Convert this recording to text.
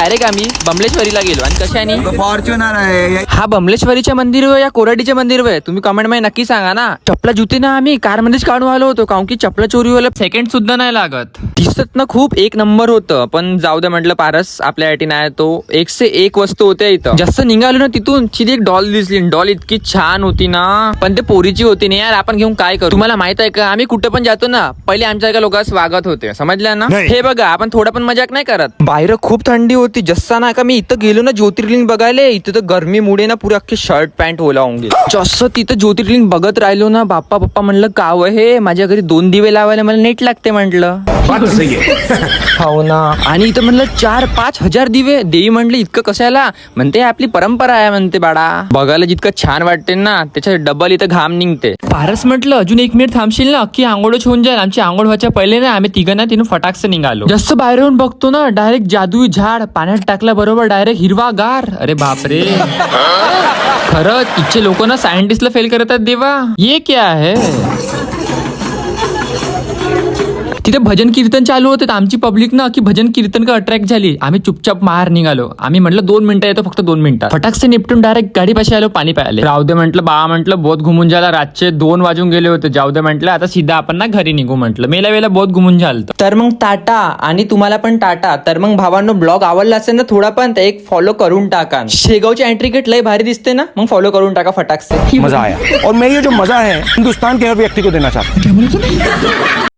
Direct आम्ही बमलेश्वरीला गेलो. आणि कशाने? फॉर्च्युनर आहे. हा बमलेश्वरीच्या मंदिर या कोराडीच्या मंदिर तुम्ही कमेंट मध्ये नक्की सांगा ना. चपला जुती ना आम्ही कार मध्येच काढून आलो होतो, कारण की चपला चोरी व्हायला सेकंड सुद्धा नाही लागत. दिसत ना खूप एक नंबर होतं, पण जाऊ दे म्हटलं पारस आपल्यासाठी नाही. तो 101 वस्तू होत्या इथं. जास्त निघालो ना तिथून सीधी एक डॉल दिसली. डॉल इतकी छान होती ना, पण ते पोरीची होती ना यार. आपण घेऊन काय करू? तुम्हाला माहित आहे का, आम्ही कुठे पण जातो ना पहिले आमच्या एका लोक स्वागत होते, समजल्या ना. हे बघा आपण थोडं पण मजाक नाही करत. बाहेर खूप थंडी होती. जसा ना का मी इथं गेलो ना ज्योतिर्लिंग बघायला, इथं तर गरमीमुळे ना पुरे अख्खे शर्ट पॅन्ट ओला होऊन गेले. जसं तिथं ज्योतिर्लिंग बघत राहिलो ना, बाप्पा म्हणलं काव हे माझ्या घरी 2 दिवे लावायला मला नेट लागते म्हटलं. हो ना. आणि इथं म्हणलं 4-5 हजार दिवे. देवी म्हणले इतकं कशाला? म्हणते आपली परंपरा आहे म्हणते बाळा. बघायला जितकं छान वाटते ना त्याच्या डबल इथं घाम निघते. पारस म्हटलं अजून 1 मिनिट थांबशील ना अख्खी आंघोळच होऊन जाईल. आमची आंघोळ व्हायच्या पहिले ना आम्ही तिघांना तिथून फटाकसे निघालो. जसं बाहेर येऊन बघतो ना डायरेक्ट जादुई झाड पाण्यात टाकल्या बरोबर डायरेक्ट हिरवागार. अरे बापरे. खरंच इथचे लोक ना सायंटिस्टला फेल करतात देवा. ये क्या है? तिथे भजन कीर्तन चालू होते. आमची पब्लिक ना की भजन कीर्तन का अट्रॅक्ट झाली. आम्ही चुपचाप बाहेर निघालो. आम्ही म्हटलं 2 मिनिटं येतो, फक्त 2 मिनिटात. फटाकसे निपटून डायरेक्ट गाडी पाशी आलो, पाणी प्यायले. राहू दे म्हटलं बा, म्हटलं बहुत घुमून झाला. रातचे 2 वाजून गेले होते. जाऊ दे म्हटलं आता सीधा आपण ना घरी निघू म्हटलं. मेला वेळेला बहुत घुमून झालं. तर मग टाटा. आणि तुम्हाला पण टाटा. तर मग भावांनो ब्लॉग आवडला असेल ना थोडा पण, तर एक फॉलो करून टाका. शेगावची एंट्री गेट लय भारी दिसते ना, मग फॉलो करून टाका फटाकसे. मजा आया और मैं ये जो मजा है हिंदुस्तान के हर व्यक्ति को देना चाहता हूँ.